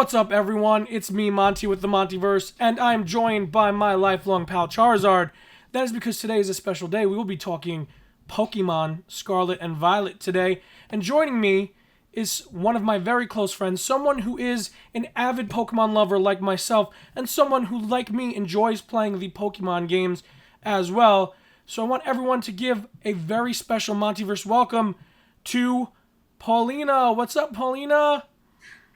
What's up, everyone? It's me, Monty, with the MontyVerse, and I'm joined by my lifelong pal, Charizard. That is because today is a special day. We will be talking Pokemon Scarlet and Violet today, and joining me is one of my very close friends, someone who is an avid Pokemon lover like myself, and someone who, like me, enjoys playing the Pokemon games as well. So I want everyone to give a very special MontyVerse welcome to Paulina. What's up, Paulina?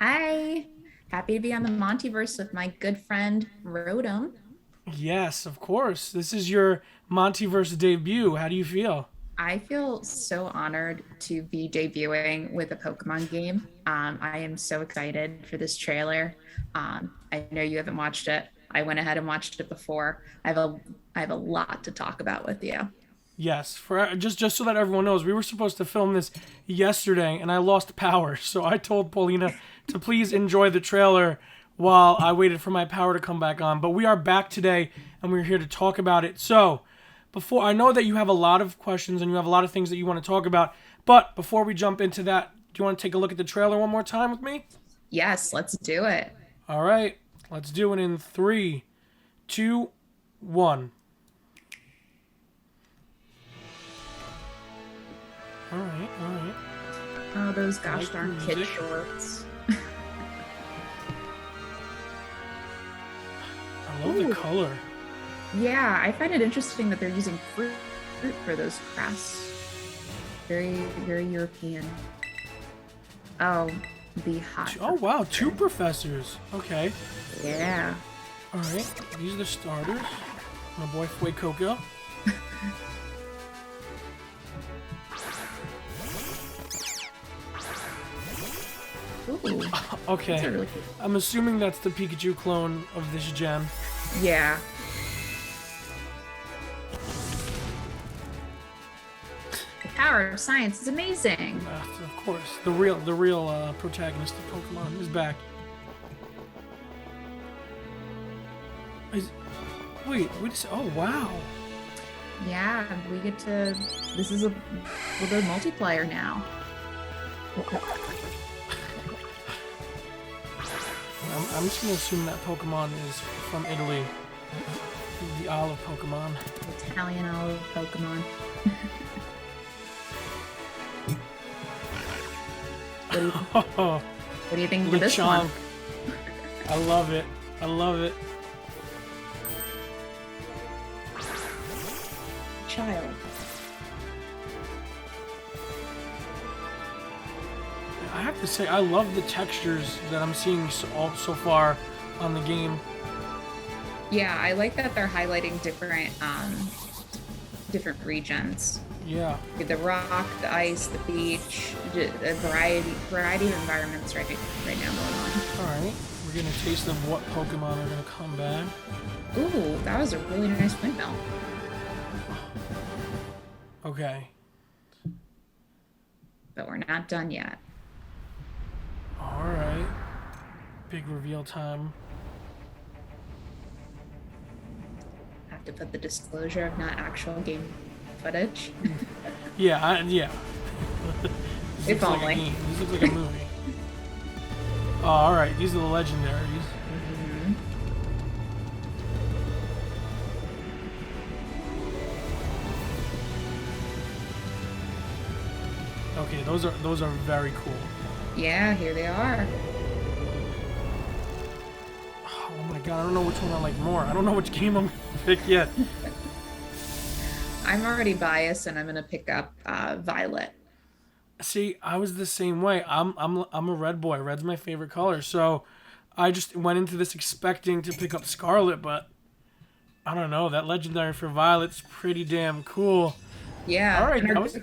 Hi, happy to be on the MontyVerse with my good friend Rotom. Yes, of course. This is your MontyVerse debut. How do you feel? I feel so honored to be debuting with a Pokemon game. I am so excited for this trailer. I know you haven't watched it. I went ahead and watched it before. I have a lot to talk about with you. Yes, for just so that everyone knows, we were supposed to film this yesterday, and I lost power. So I told Paulina to please enjoy the trailer while I waited for my power to come back on. But we are back today, and we're here to talk about it. So before I know that you have a lot of questions and you have a lot of things that you want to talk about, but before we jump into that, do you want to take a look at the trailer one more time with me? Yes, let's do it. All right, let's do it in 3, 2, 1. All right. Oh, those gosh Like darn music. kid shorts. I love the Ooh. color. Yeah, I find it interesting that they're using fruit for those crests. Very, very European. Oh, the hot. Oh, wow, 2 professors. Okay. Yeah. All right, these are the starters. My boy Fuecoco. Ooh, Okay, these are really cool. I'm assuming that's the Pikachu clone of this gen. Yeah. The power of science is amazing. Of course, the real protagonist of Pokemon is back. Wait, oh wow. Yeah, we get to. This is a little bit of multiplayer now. I'm just gonna assume that Pokemon is from Italy. The Isle of Pokemon. Italian olive Pokemon. Oh, What do you think of this Lechonk. one? I love it. I love it. Child. I have to say, I love the textures that I'm seeing so far on the game. Yeah, I like that they're highlighting different regions. Yeah. The rock, the ice, the beach, a variety of environments right now going on. All right. We're getting a taste of what Pokemon are going to come back. Ooh, that was a really nice windmill. Okay. But we're not done yet. All right. Big reveal time. Have to put the disclosure of not actual game footage. Yeah, yeah. This If looks like a only. game. This looks like a movie. Oh, all right. These are the Legendaries. Mhm. Okay, those are very cool. Yeah, here they are. Oh my god, I don't know which one I like more. I don't know which game I'm gonna pick yet. I'm already biased, and I'm gonna pick up Violet. See, I was the same way. I'm a red boy. Red's my favorite color. So I just went into this expecting to pick up Scarlet, but I don't know. That legendary for Violet's pretty damn cool. Yeah, All right, and that our, was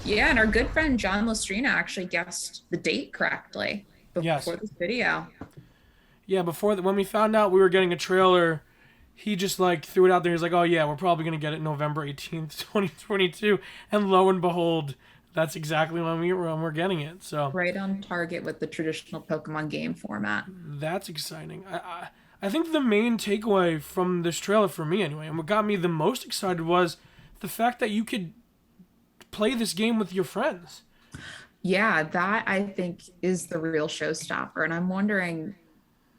yeah, and our good friend John Lustrina actually guessed the date correctly yes. before this video. Yeah, when we found out we were getting a trailer, he just like threw it out there. He's like, "Oh yeah, we're probably gonna get it November 18th, 2022," and lo and behold, that's exactly when we're getting it. So Right on target with the traditional Pokemon game format. that's exciting. I think the main takeaway from this trailer for me anyway, and what got me the most excited was the fact that you could play this game with your friends. Yeah, that I think is the real showstopper. And I'm wondering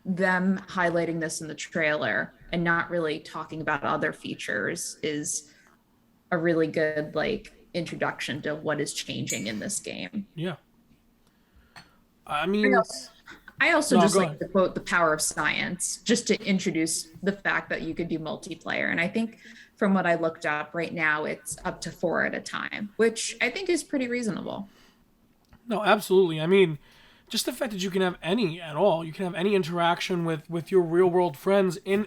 them highlighting this in the trailer and not really talking about other features is a really good like introduction to what is changing in this game. Yeah. I I mean, also, I also no, just go like ahead. to quote the power of science just to introduce the fact that you could do multiplayer. And I think from what I looked up right now, it's up to four at a time, which I think is pretty reasonable. No, absolutely. I mean, just the fact that you can have any at all, you can have any interaction with your real world friends in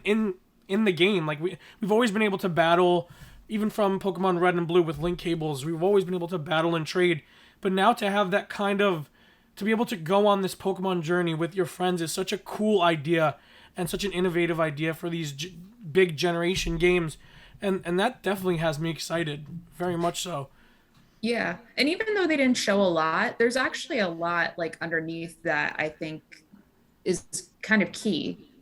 the game. Like we've always been able to battle, even from Pokemon Red and Blue with link cables. We've always been able to battle and trade, but now to have that kind of to be able to go on this Pokemon journey with your friends is such a cool idea and such an innovative idea for these big generation games, and that definitely has me excited, very much so. Yeah. And even though they didn't show a lot, there's actually a lot like underneath that I think is kind of key.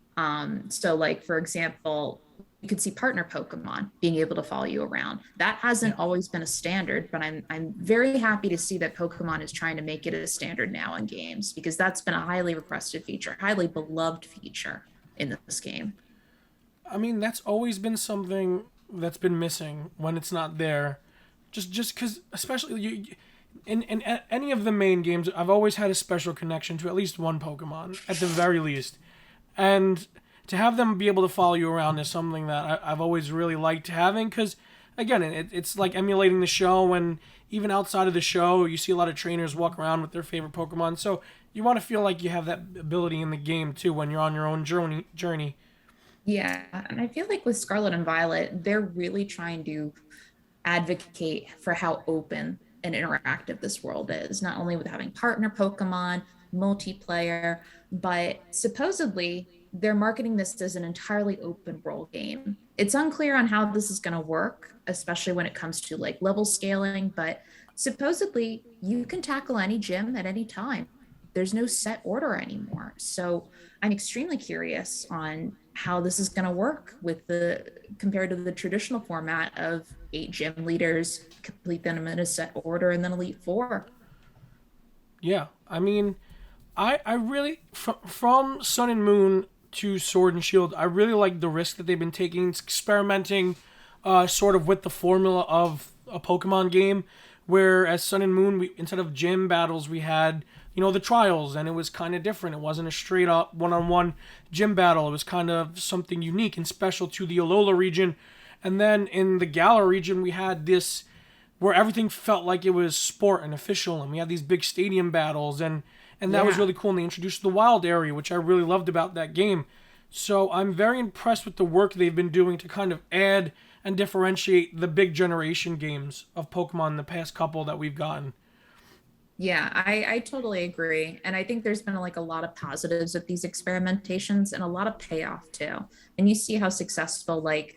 So like for example, you could see partner Pokemon being able to follow you around. That Yeah. hasn't always been a standard, but I'm very happy to see that Pokemon is trying to make it a standard now in games because that's been a highly requested feature, highly beloved feature in this game. I mean, that's always been something that's been missing when it's not there. Just because, especially in any of the main games, I've always had a special connection to at least one Pokemon, at the very least. And to have them be able to follow you around is something that I've always really liked having, because, again, it's like emulating the show, and even outside of the show, you see a lot of trainers walk around with their favorite Pokemon. So you want to feel like you have that ability in the game, too, when you're on your own journey. Yeah, and I feel like with Scarlet and Violet, they're really trying to advocate for how open and interactive this world is, not only with having partner Pokemon, multiplayer, but supposedly they're marketing this as an entirely open world game. It's unclear on how this is going to work, especially when it comes to like level scaling, but supposedly you can tackle any gym at any time. There's no set order anymore. So I'm extremely curious on how this is going to work with the compared to the traditional format of eight gym leaders, complete them in a set order, and then Elite Four. Yeah, I mean, I really from Sun and Moon to Sword and Shield, I really like the risk that they've been taking, experimenting, sort of with the formula of a Pokemon game. Where as Sun and Moon, we instead of gym battles, we had the trials, and it was kind of different. It wasn't a straight up one-on-one gym battle. It was kind of something unique and special to the Alola region. And then in the Galar region, we had this where everything felt like it was sport and official, and we had these big stadium battles, and that was Yeah. really cool. And they introduced the wild area, which I really loved about that game. So I'm very impressed with the work they've been doing to kind of add and differentiate the big generation games of Pokemon, the past couple that we've gotten. Yeah, I totally agree. And I think there's been like a lot of positives with these experimentations and a lot of payoff too. And you see how successful like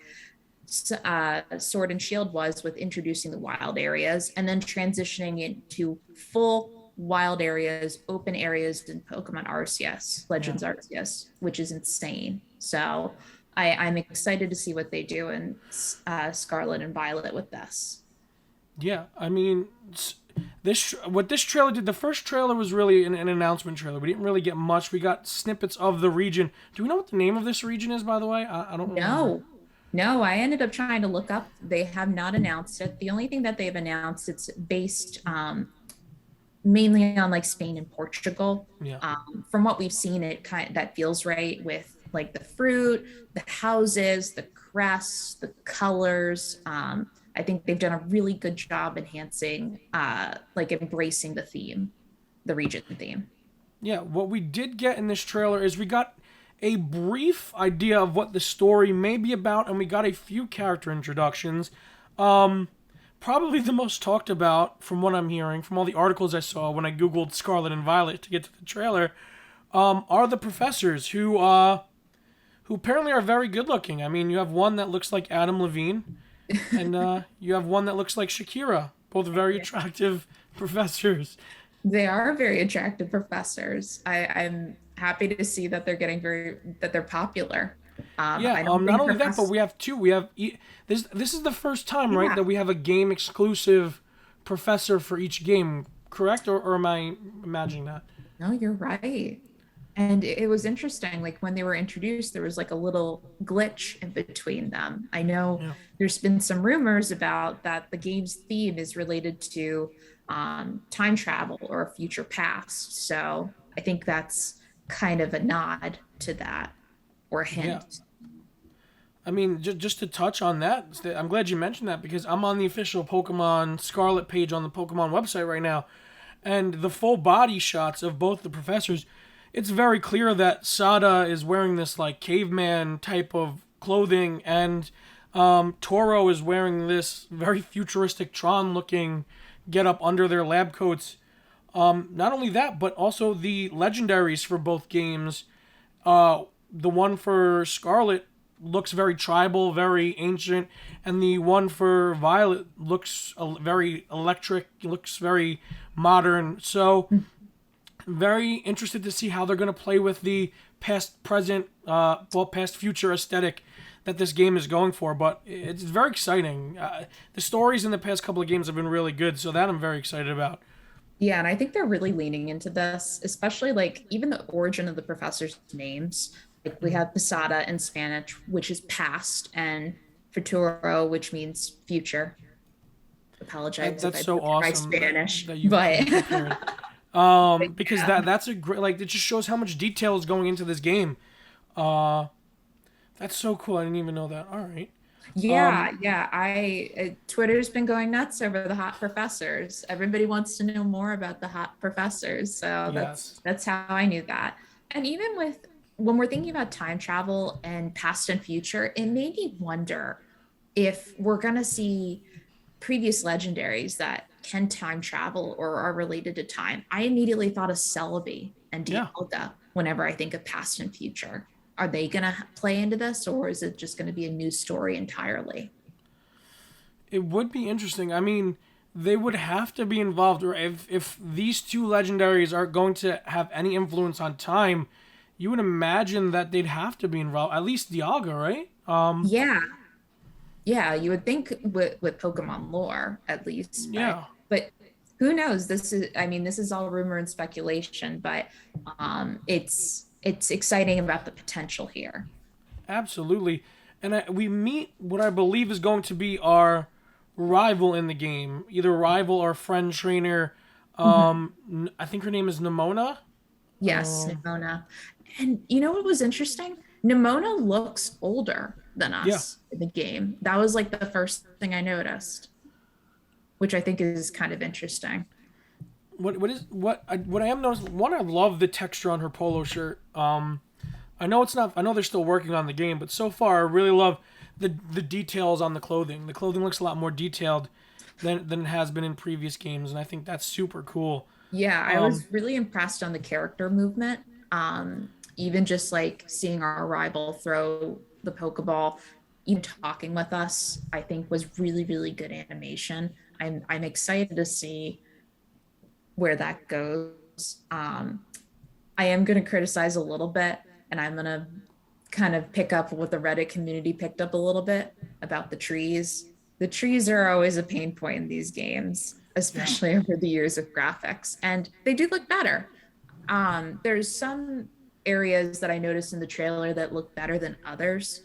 Sword and Shield was with introducing the wild areas and then transitioning into full wild areas, open areas in Pokemon Arceus, Yeah. Legends Arceus, which is insane. So I'm excited to see what they do in Scarlet and Violet with this. Yeah, I mean, this what this trailer did. The first trailer was really an announcement trailer. We didn't really get much. We got snippets of the region. Do we know what the name of this region is, by the way? I don't remember. No, no, I ended up trying to look up. They have not announced it. The only thing that they've announced, it's based mainly on like Spain and Portugal. Yeah, From what we've seen, it kind that feels right with like the fruit, the houses, the crests, the colors. I think they've done a really good job enhancing, like embracing the theme, the region theme. yeah. What we did get in this trailer is we got a brief idea of what the story may be about, and we got a few character introductions. Probably the most talked about, from what I'm hearing, from all the articles I saw when I googled Scarlet and Violet to get to the trailer, are the professors who apparently are very good looking. I mean, you have one that looks like Adam Levine, and you have one that looks like Shakira. Both very attractive professors. They are very attractive professors. I'm happy to see that they're getting that they're popular. Yeah. I don't Not think only that, but professors. we have two. We have this. This is the first time, right, Yeah, that we have a game exclusive professor for each game. correct, or am I imagining that? No, you're right. And it was interesting. Like when they were introduced, there was like a little glitch in between them. I know Yeah. there's been some rumors about that the game's theme is related to time travel or a future past. So I think that's kind of a nod to that or a Yeah. hint. I mean, just to touch on that, I'm glad you mentioned that because I'm on the official Pokemon Scarlet page on the Pokemon website right now, and the full body shots of both the professors, it's very clear that Sada is wearing this like caveman type of clothing, and Toro is wearing this very futuristic Tron looking get up under their lab coats. Not only that, but also the legendaries for both games. The one for Scarlet looks very tribal, very ancient, and the one for Violet looks very electric, looks very modern. So, very interested to see how they're going to play with the past, present, past, future aesthetic that this game is going for. But it's very exciting. The stories in the past couple of games have been really good, so that I'm very excited about. Yeah, and I think they're really leaning into this, especially like even the origin of the professors' names. Like we have Posada in Spanish, which is past, and Futuro, which means future. Apologize if That's I so butchered my awesome Spanish, that you but compared. Because yeah. that's a great, like, it just shows how much detail is going into this game. Uh, that's so cool. I didn't even know that. All right. Yeah, yeah. Twitter's been going nuts over the hot professors. Everybody wants to know more about the hot professors. So Yes. that's how I knew that. And even with when we're thinking about time travel and past and future, it made me wonder if we're gonna see previous legendaries that can time travel or are related to time. I immediately thought of Celebi and Yeah. Dialga whenever I think of past and future. Are they going to play into this, or is it just going to be a new story entirely? It would be interesting. I mean, they would have to be involved, or if these two legendaries are going to have any influence on time, you would imagine that they'd have to be involved. At least Dialga, right? Yeah, yeah, you would think with Pokemon lore at least, Yeah. but who knows? I mean, this is all rumor and speculation, but it's exciting about the potential here. Absolutely. And we meet what I believe is going to be our rival in the game, either rival or friend trainer. Mhm. I think her name is Nemona. Yes, Um, Nemona. And you know what was interesting? Nemona looks older than yeah. us in the game. That was like the first thing I noticed, which I think is kind of interesting. What I am noticing? One, I love the texture on her polo shirt. I know it's not. I know they're still working on the game, but so far I really love the details on the clothing. The clothing looks a lot more detailed than it has been in previous games, and I think that's super cool. Yeah, I Um, was really impressed on the character movement. Even just like seeing our rival throw the Pokeball, even talking with us, I think was really, really good animation. I'm excited to see where that goes. I am going to criticize a little bit, and I'm going to kind of pick up what the Reddit community picked up a little bit about the trees. The trees are always a pain point in these games, yeah. especially over the years of graphics, and they do look better. There's some areas that I noticed in the trailer that look better than others.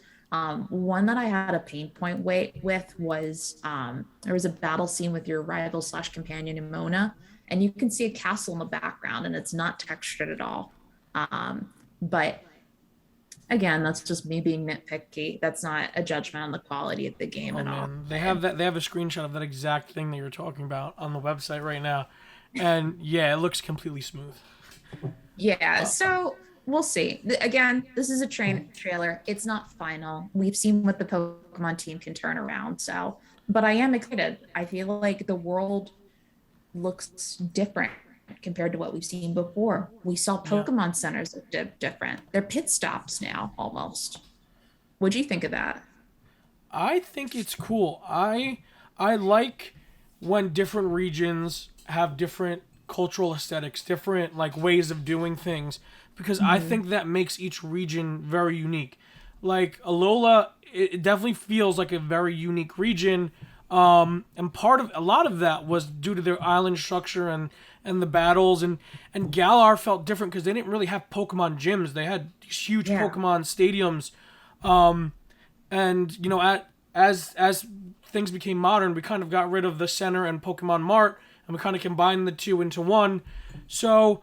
One that I had a pain point with was there was a battle scene with your rival slash companion Nemona, and you can see a castle in the background, and it's not textured at all. But again, that's just me being nitpicky. That's not a judgment on the quality of the game Oh at all. man, they have that. They have a screenshot of that exact thing that you're talking about on the website right now, and yeah, it looks completely smooth. Yeah, Uh, so we'll see. Again, this is a trailer. It's not final. We've seen what the Pokemon team can turn around. So, but I am excited. I feel like the world looks different compared to what we've seen before. We saw yeah. Pokemon centers look different. They're pit stops now almost. What'd you think of that? I think it's cool. I like when different regions have different cultural aesthetics, different like ways of doing things, because I Mhm. think that makes each region very unique. Like Alola, it definitely feels like a very unique region. And part of a lot of that was due to their island structure and the battles, and Galar felt different because they didn't really have Pokemon gyms. They had these huge Yeah. Pokemon stadiums, and as things became modern, we kind of got rid of the center and Pokemon Mart, and we kind of combined the two into one. So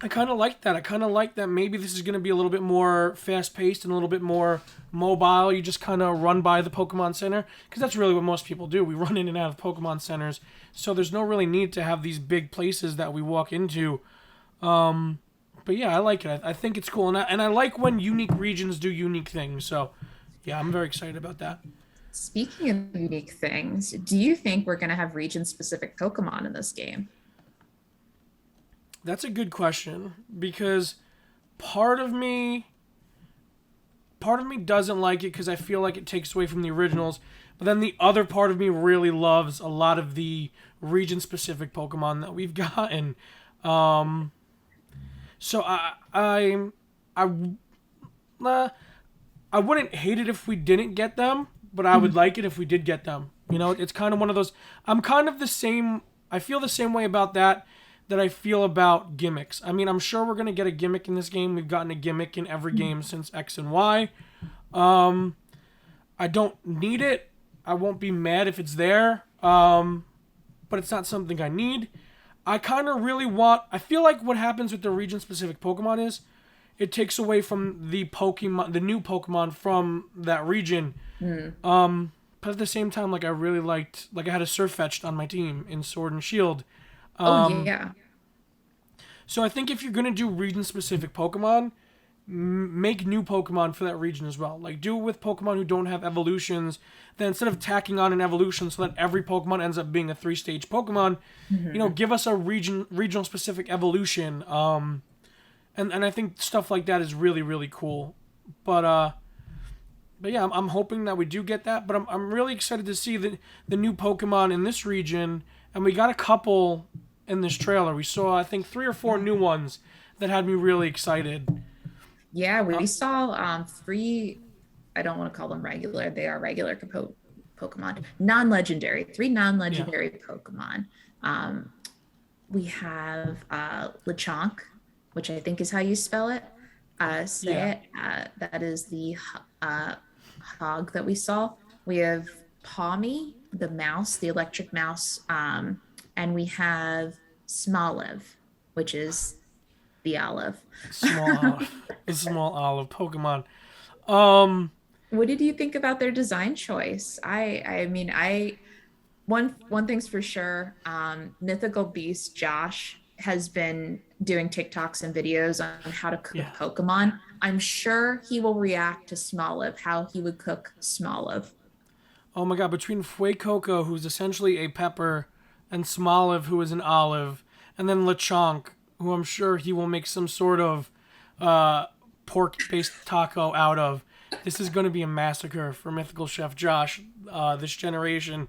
I kind of like that. I kind of like that maybe this is going to be a little bit more fast paced and a little bit more mobile. You just kind of run by the Pokemon Center because that's really what most people do. We run in and out of Pokemon Centers. So there's no really need to have these big places that we walk into. But yeah, I like it. I think it's cool. And I like when unique regions do unique things. So yeah, I'm very excited about that. Speaking of unique things, do you think we're going to have region specific Pokemon in this game? That's a good question because part of me part of me doesn't like it because I feel like it takes away from the originals. But then the other part of me really loves a lot of the region-specific Pokemon that we've gotten. Um, so I I wouldn't hate it if we didn't get them, but I would like it if we did get them. You know, it's kind of one of those. I'm kind of the same. I feel the same way about that I feel about gimmicks. I mean, I'm sure we're gonna get a gimmick in this game. We've gotten a gimmick in every game since X and Y. I don't need it. I won't be mad if it's there. But it's not something I need. I kind of really want. I feel like what happens with the region-specific Pokemon is it takes away from the Pokemon, the new Pokemon from that region. But at the same time, like I really liked, like I had a Surfetch'd on my team in Sword and Shield. Oh yeah. So I think if you're gonna do region-specific Pokemon, make new Pokemon for that region as well. Like do it with Pokemon who don't have evolutions. Then instead of tacking on an evolution so that every Pokemon ends up being a 3-stage Pokemon, give us a regional specific evolution. And I think stuff like that is really really cool. But yeah, I'm hoping that we do get that. But I'm really excited to see the new Pokemon in this region, and we got a couple in this trailer. We saw I think 3 or 4 new ones that had me really excited. Yeah, we saw three. I don't want to call them regular. They are regular Pokemon, non-legendary. Three Yeah, non-legendary Pokemon. Um, we have Lechonk, which I think is how you spell it. Say yeah. it. That is the uh, hog that we saw. We have Pawmi, the mouse, the electric mouse, and we have Smoliv, which is the olive. Small olive, a small olive Pokemon. Um, What did you think about their design choice? I mean, one thing's for sure. Mythical Beast Josh has been doing TikToks and videos on how to cook yeah. Pokemon. I'm sure he will react to Smoliv, how he would cook Smoliv. Oh my god, between Fuecoco, who's essentially a pepper, and Smoliv, who is an olive, and then Lechonk, who I'm sure he will make some sort of uh, pork-based taco out of. This is going to be a massacre for Mythical Chef Josh this generation.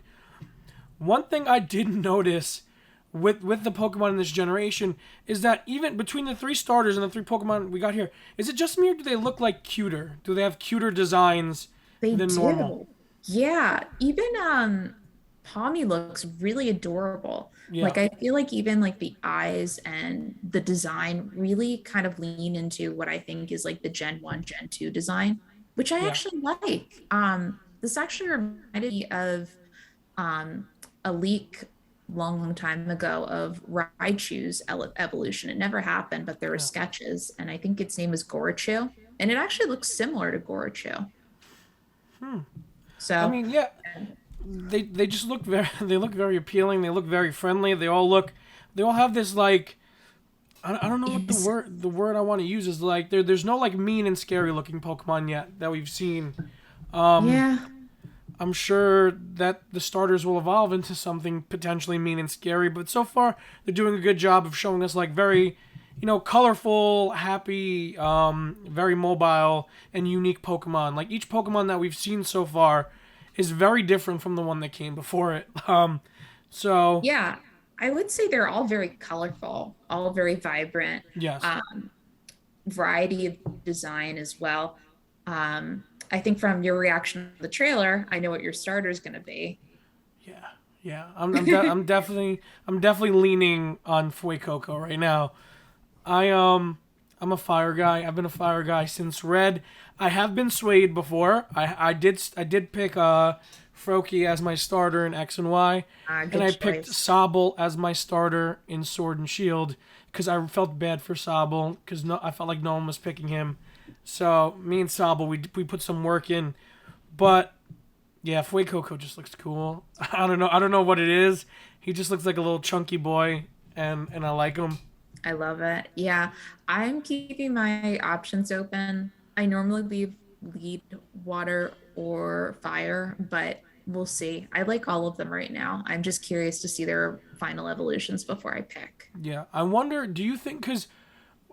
One thing I did notice with the Pokemon in this generation is that even between the 3 starters and the 3 Pokemon we got here, is it just me or do they look like cuter? Do they have cuter designs They than normal? do. Yeah, even Pommy looks really adorable. Yeah, Like I feel like even like the eyes and the design really kind of lean into what I think is like the Gen 1, Gen 2 design, which I yeah, actually like. This actually reminded me of a leak long time ago of Raichu's evolution. It never happened, but there were yeah. sketches, and I think its name is Gorachu, and it actually looks similar to Gorachu. I So mean, yeah, they just look very they look very appealing. They look very friendly. They all have this like I don't know what is the word I want to use is like there's no like mean and scary looking Pokemon yet that we've seen. yeah. I'm sure that the starters will evolve into something potentially mean and scary, but so far they're doing a good job of showing us like very, colorful, happy, very mobile and unique Pokemon. Like each Pokemon that we've seen so far is very different from the one that came before it. So Yeah, I would say they're all very colorful, all very vibrant, yes, um, variety of design as well. I think from your reaction to the trailer, I know what your starter is going to be. yeah, Yeah, I'm definitely leaning on Fuecoco right now. I'm a fire guy. I've been a fire guy since Red. I have been swayed before. I did pick Froakie as my starter in X and Y, and Good I picked choice. Sobble as my starter in Sword and Shield because I felt bad for Sobble because I felt like no one was picking him. So me and Sobble we put some work in, but yeah, Fuecoco just looks cool. I don't know what it is. He just looks like a little chunky boy, and I like him. I love it. Yeah, I'm keeping my options open. I normally lead water or fire, but we'll see. I like all of them right now. I'm just curious to see their final evolutions before I pick. Yeah, I wonder. Do you think because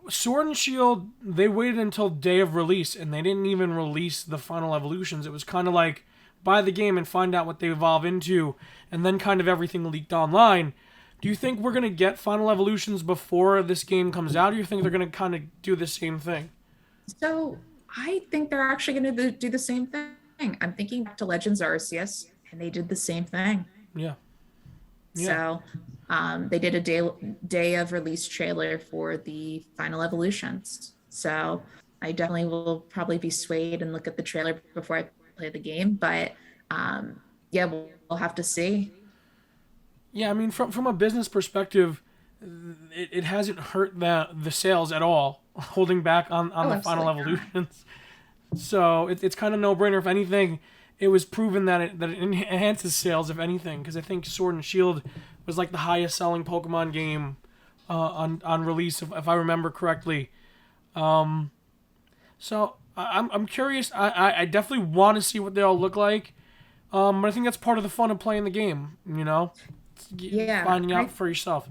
Sword and Shield they waited until day of release and they didn't even release the final evolutions. It was kind of like buy the game and find out what they evolve into, and then kind of everything leaked online. Do you think we're gonna get final evolutions before this game comes out, or do you think they're gonna kind of do the same thing? So I think they're actually going to do the same thing. I'm thinking back to Legends Arceus, and they did the same thing. Yeah, yeah. So they did a day of release trailer for the final evolutions. So I definitely will probably be swayed and look at the trailer before I play the game. But yeah, we'll have to see. Yeah, I mean, from a business perspective, it hasn't hurt the sales at all, holding back on Oh, the final absolutely not. evolutions. So it's kind of no brainer. If anything, it was proven that it enhances sales. If anything, because I think Sword and Shield was like the highest selling Pokemon game on release, if I remember correctly. So I'm curious. I definitely want to see what they all look like. But I think that's part of the fun of playing the game. Yeah, Finding out for yourself.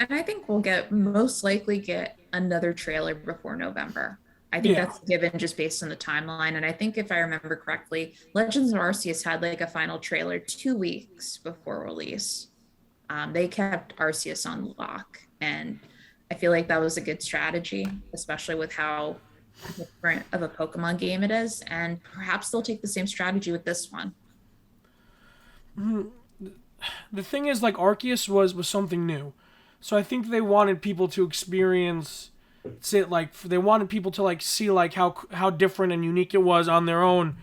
and I think we'll get most likely get another trailer before November. I think Yeah. that's given just based on the timeline. And I think if I remember correctly, Legends of Arceus had like a final trailer 2 weeks before release. They kept Arceus on lock. And I feel like that was a good strategy, especially with how different of a Pokemon game it is. And perhaps they'll take the same strategy with this one. The thing is, like Arceus was something new, so I think they wanted people to experience it. Like they wanted people to like see like how different and unique it was on their own.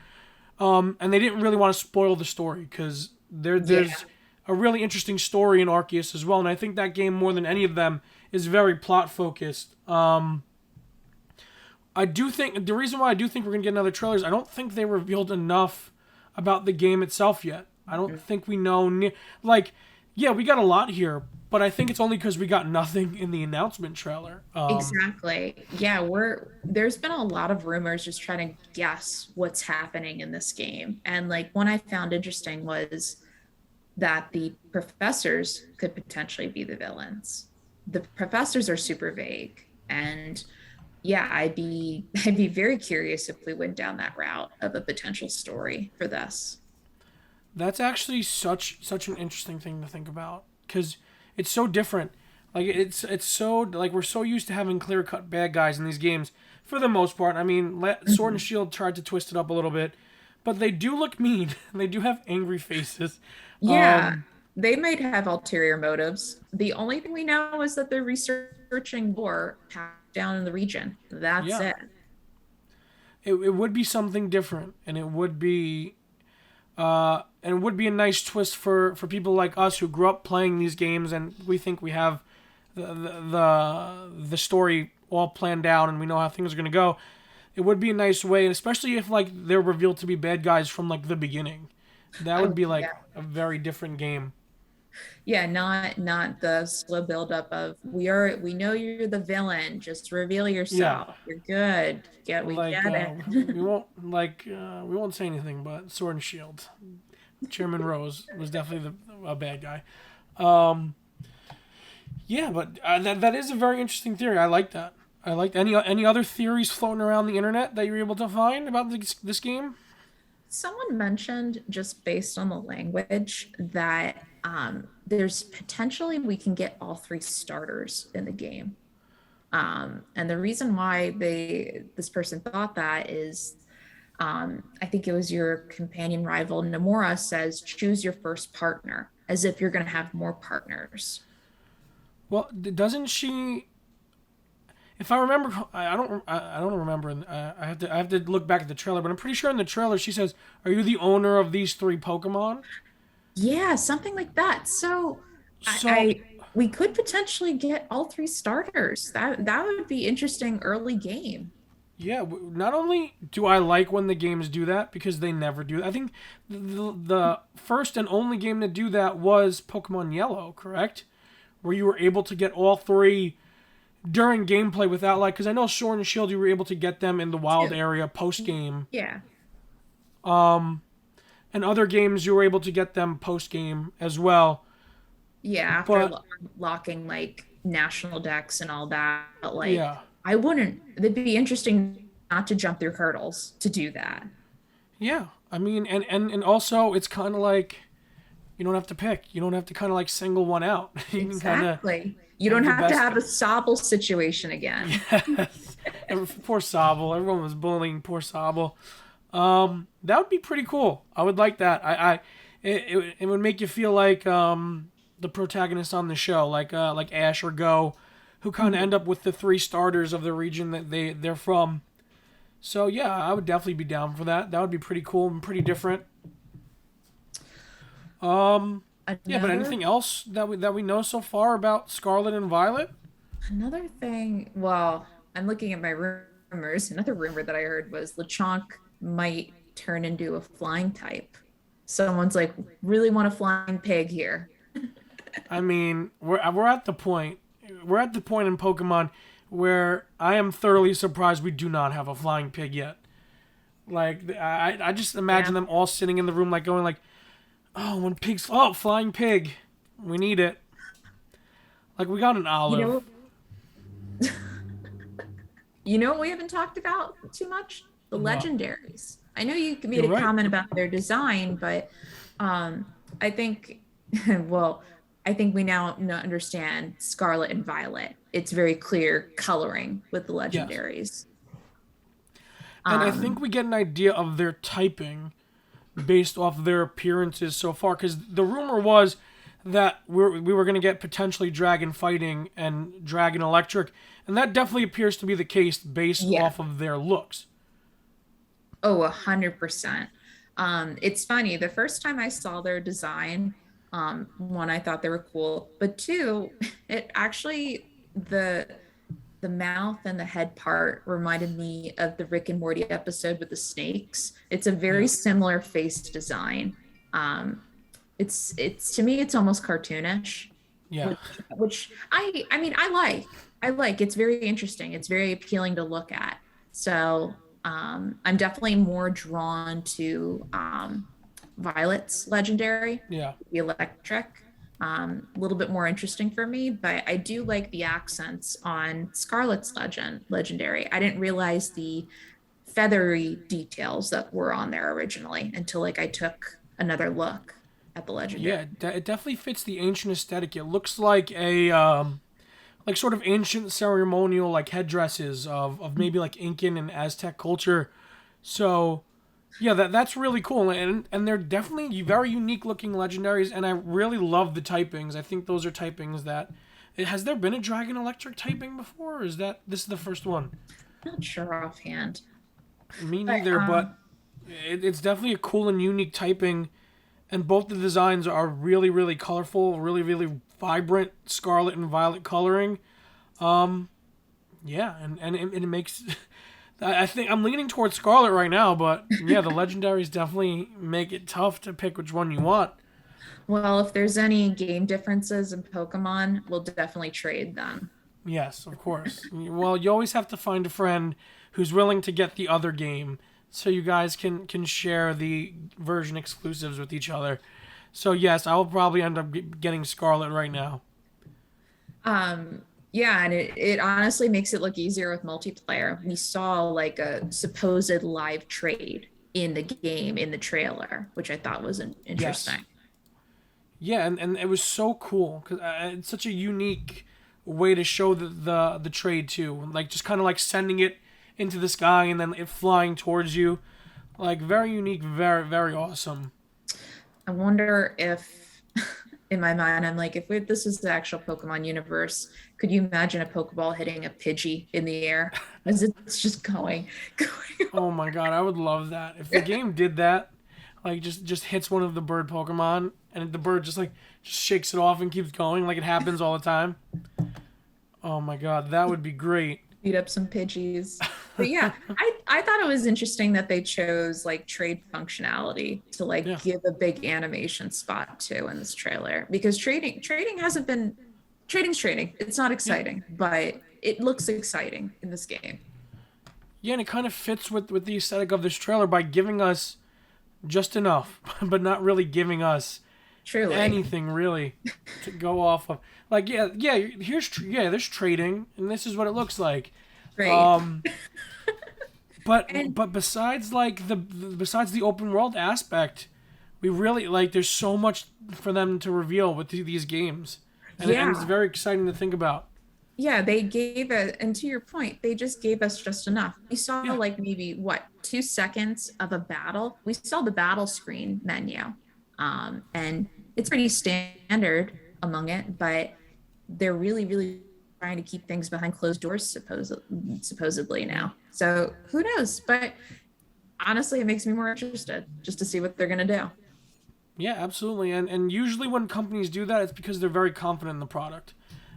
And they didn't really want to spoil the story because Yeah. there's a really interesting story in Arceus as well, and I think that game more than any of them is very plot focused. I do think the reason why I do think we're gonna get another trailer is I don't think they revealed enough about the game itself yet. I don't think we know like yeah we got a lot here, but I think it's only because we got nothing in the announcement trailer. Exactly. Yeah, there's been a lot of rumors just trying to guess what's happening in this game. And like one I found interesting was that the professors could potentially be the villains. The professors are super vague. And yeah, I'd be very curious if we went down that route of a potential story for this. That's actually such an interesting thing to think about because it's so different. Like it's so like we're so used to having clear cut bad guys in these games for the most part. I mean, Sword and Mhm. Shield tried to twist it up a little bit, but they do look mean. They do have angry faces. Yeah, they might have ulterior motives. The only thing we know is that they're researching more down in the region. That's Yeah, it. it would be something different, and it would be a nice twist for people like us who grew up playing these games, and we think we have the story all planned out, and we know how things are gonna go. It would be a nice way, and especially if like they're revealed to be bad guys from like the beginning. That would Oh, be yeah. like a very different game. Yeah, not the slow buildup of we know you're the villain. Just reveal Yeah, yourself. You're good. We like get we it. won't say anything, but Sword and Shield. Chairman Rose was definitely a bad guy. Um, yeah, but that is a very interesting theory. I like that. I like any other theories floating around the internet that you're able to find about this game. Someone mentioned just based on the language that there's potentially we can get all three starters in the game. And the reason why this person thought that is I think it was your companion rival Nemora says choose your first partner. as if you're going to have more partners. Well, doesn't she? If I remember, I don't remember. I have to look back at the trailer, but I'm pretty sure in the trailer she says, "Are you the owner of these three Pokemon?" Yeah, something like that. So So we could potentially get all three starters. That would be interesting early game. yeah, not only do I like when the games do that because they never do. I think the first and only game to do that was Pokemon Yellow, correct? Where you were able to get all three during gameplay without like, because I know Sword and Shield you were able to get them in the wild Two. area post game. Yeah. And other games you were able to get them post game as well. Yeah, after But locking like national decks and all that. But like yeah, I wouldn't it'd be interesting not to jump through hurdles to do that. yeah. I mean, and also it's kind of like you don't have to pick. You don't have to kind of like single one out. You can kind of Exactly. You don't have the have to best. have a Sobble situation again. Yes. Poor Sobble. Everyone was bullying poor Sobble. That would be pretty cool. I would like that. It would make you feel like the protagonist on the show, like Ash or Go, who kind of end up with the three starters of the region that they're from. So yeah, I would definitely be down for that. That would be pretty cool and pretty different. Yeah, but Another anything else that we know so far about Scarlet and Violet? another thing, well, I'm looking at my rumors. Another rumor that I heard was Lechonk might turn into a flying type. Someone's like, really want a flying pig here. I mean, we're at the point. We're at the point in Pokemon where I am thoroughly surprised we do not have a flying pig yet. Like I just imagine Yeah. them all sitting in the room like going like, oh, when pigs, oh, flying pig, we need it. Like we got an You olive. know, you know what we haven't talked about too much? The What? legendaries. I know you You're made a right. comment about their design, but I think, well, I think we now understand Scarlet and Violet. It's very clear coloring with the Yes. legendaries. And I think Um, we get an idea of their typing based off their appearances so far. Because the rumor was that we were going to get potentially Dragon Fighting and Dragon Electric. And that definitely appears to be the case based yeah. off of their looks. Oh, 100%. It's funny. The first time I saw their design, one, I thought they were cool, but two, it actually the mouth and the head part reminded me of the Rick and Morty episode with the snakes. It's a very Yeah. similar face design. Um, it's to me, it's almost cartoonish, Yeah. which I mean I like it's very interesting, it's very appealing to look at. So I'm definitely more drawn to Violet's legendary, Yeah. the electric, a little bit more interesting for me, but I do like the accents on Scarlet's legendary. I didn't realize the feathery details that were on there originally until like I took another look at the legendary. Yeah. It definitely fits the ancient aesthetic. It looks like a like sort of ancient ceremonial like headdresses of maybe like Incan and Aztec culture. So yeah, that's really cool, and they're definitely very unique looking legendaries, and I really love the typings. I think those are typings that has there been a Dragon Electric typing before, or is that this is the first one? Not sure offhand, Me but neither, but it's definitely a cool and unique typing, and both the designs are really really colorful, really really vibrant scarlet and violet coloring. Yeah, and it makes. I think I'm leaning towards Scarlet right now, but yeah, the legendaries definitely make it tough to pick which one you want. well, if there's any game differences in Pokemon, we'll definitely trade them. Yes, of course. Well, you always have to find a friend who's willing to get the other game, so you guys can share the version exclusives with each other. So yes, I will probably end up getting Scarlet right now. Um, yeah, and it honestly makes it look easier with multiplayer. We saw like a supposed live trade in the game in the trailer, which I thought was Yes. interesting. Yeah, and it was so cool because it's such a unique way to show the trade too. Like just kind of like sending it into the sky and then it flying towards you. Like very unique, very very awesome. I wonder if in my mind, I'm like, if this is the actual Pokemon universe, could you imagine a Pokeball hitting a Pidgey in the air as it's just going, going? Oh my god, I would love that. If the game did that, like just hits one of the bird Pokemon and the bird just like just shakes it off and keeps going like it happens all the time. Oh my god, that would be great. Beat up some Pidgeys. But yeah, I thought it was interesting that they chose like trade functionality to like Yeah. give a big animation spot to in this trailer because trading hasn't been trading's trading. It's not Yeah. exciting, but it looks exciting in this game. Yeah, and it kind of fits with the aesthetic of this trailer by giving us just enough, but not really giving us Truly. anything really to go off of. Like, there's trading, and this is what it looks like. Great. Um, And but besides like besides the open world aspect, we really like there's so much for them to reveal with these games, and it's yeah, very exciting to think about. yeah, they gave it, and to your point, they just gave us just enough. We saw Yeah, like maybe what 2 seconds of a battle. We saw the battle screen menu, and it's pretty standard among it, but they're really trying to keep things behind closed doors, supposedly now. So who knows? But honestly, it makes me more interested just to see what they're gonna do. yeah, absolutely. And usually when companies do that, it's because they're very confident in the product,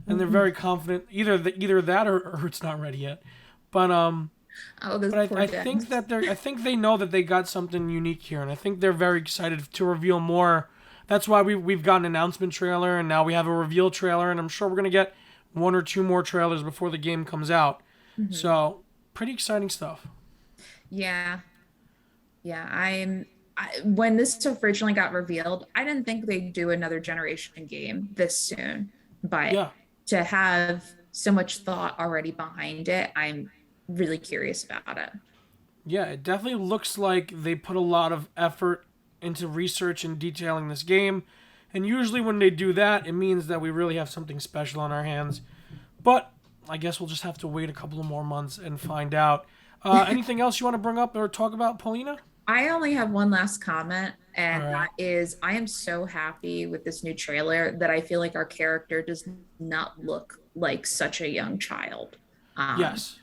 and they're Mhm. very confident either that or it's not ready yet. But Oh, those but poor I think gens. that I think they know that they got something unique here, and I think they're very excited to reveal more. That's why we've got an announcement trailer, and now we have a reveal trailer, and I'm sure we're gonna get one or two more trailers before the game comes out. Mhm. So pretty exciting stuff. Yeah, yeah. When this stuff originally got revealed, I didn't think they'd do another generation game this soon. But Yeah, to have so much thought already behind it, I'm really curious about it. yeah, it definitely looks like they put a lot of effort into research and detailing this game. And usually when they do that, it means that we really have something special on our hands. But I guess we'll just have to wait a couple of more months and find out. Anything else you want to bring up or talk about, Paulina? I only have one last comment, All and that right. is I am so happy with this new trailer that I feel like our character does not look like such a young child. Yes.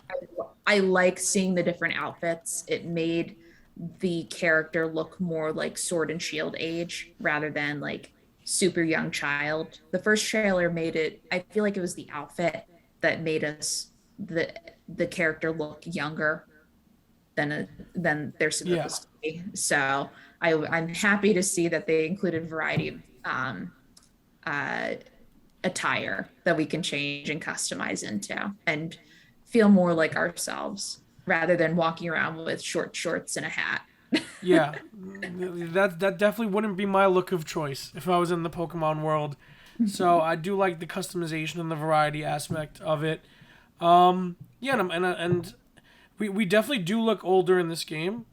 I like seeing the different outfits. It made the character look more like sword and shield age rather than like super young child. The first trailer made it, I feel like it was the outfit that made us the character look younger than they're Yeah. supposed to be. So I'm happy to see that they included variety of uh, attire that we can change and customize into and feel more like ourselves rather than walking around with short shorts and a hat. Yeah. That definitely wouldn't be my look of choice if I was in the Pokemon world. So I do like the customization and the variety aspect of it. Yeah, and we definitely do look older in this game.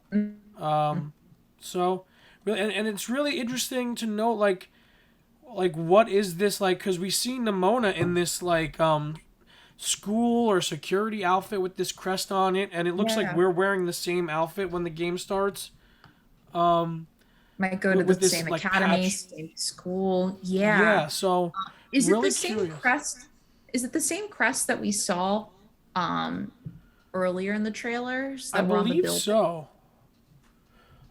So really, and it's really interesting to know like what is this like? Because we see Nemona in this like school or security outfit with this crest on it, and it looks like Yeah. we're wearing the same outfit when the game starts. Um, Might go to with the this same like academy, patch. same school. Yeah. Yeah, so Is it the really same curious. crest? Is it the same crest that we saw um earlier in the trailers I that were on the believe building? so.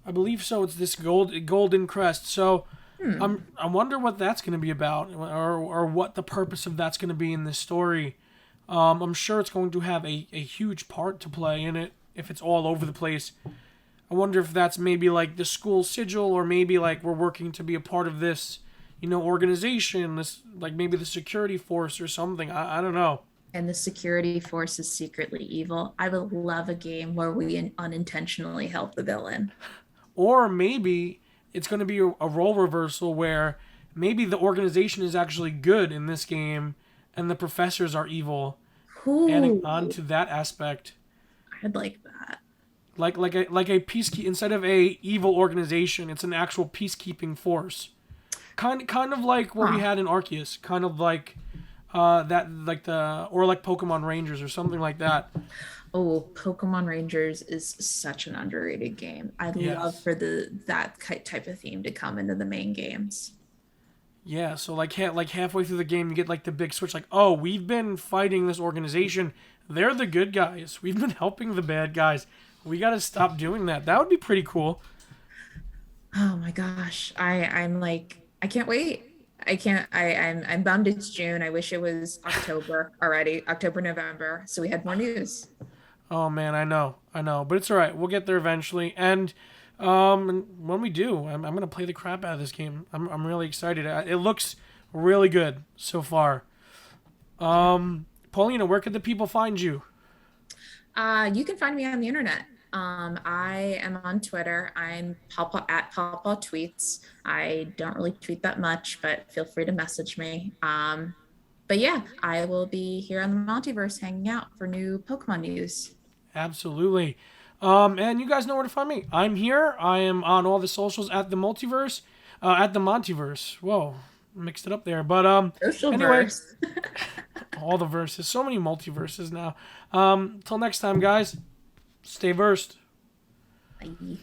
I believe so. It's this golden crest. So Hmm. I wonder what that's going to be about, or what the purpose of that's going to be in this story. I'm sure it's going to have a huge part to play in it if it's all over the place. I wonder if that's maybe like the school sigil, or maybe like we're working to be a part of this, organization. This like maybe the security force or something. I don't know. And the security force is secretly evil. I would love a game where we unintentionally help the villain. Or maybe it's going to be a role reversal where maybe the organization is actually good in this game and the professors are evil. Adding on Ooh, to that aspect, I'd like that. like a peacekeep instead of a evil organization, it's an actual peacekeeping force. Kind of like what we Huh. had in Arceus, kind of like that like the or like Pokemon Rangers or something like that. Oh, Pokemon Rangers is such an underrated game. I'd love Yes. for the that type of theme to come into the main games. Yeah, so like halfway through the game, you get like the big switch, like, oh, we've been fighting this organization. They're the good guys. We've been helping the bad guys. We got to stop doing that. That would be pretty cool. Oh my gosh. I'm like I can't wait. I can't I'm bummed it's June. I wish it was October already, October, November, so we had more news. Oh man, I know, but it's all right. We'll get there eventually. And when we do, I'm gonna play the crap out of this game. I'm really excited. It looks really good so far. Paulina, where could the people find you? You can find me on the internet. I am on Twitter. I'm at Pawpaw Tweets. I don't really tweet that much, but feel free to message me. But yeah, I will be here on the Multiverse hanging out for new Pokemon news. Absolutely. And you guys know where to find me. I'm here. I am on all the socials at the Multiverse, at the MontyVerse. Whoa, mixed it up there. But Social anyway, verse. all the verses. So many multiverses now. Till next time, guys. Stay versed. Bye.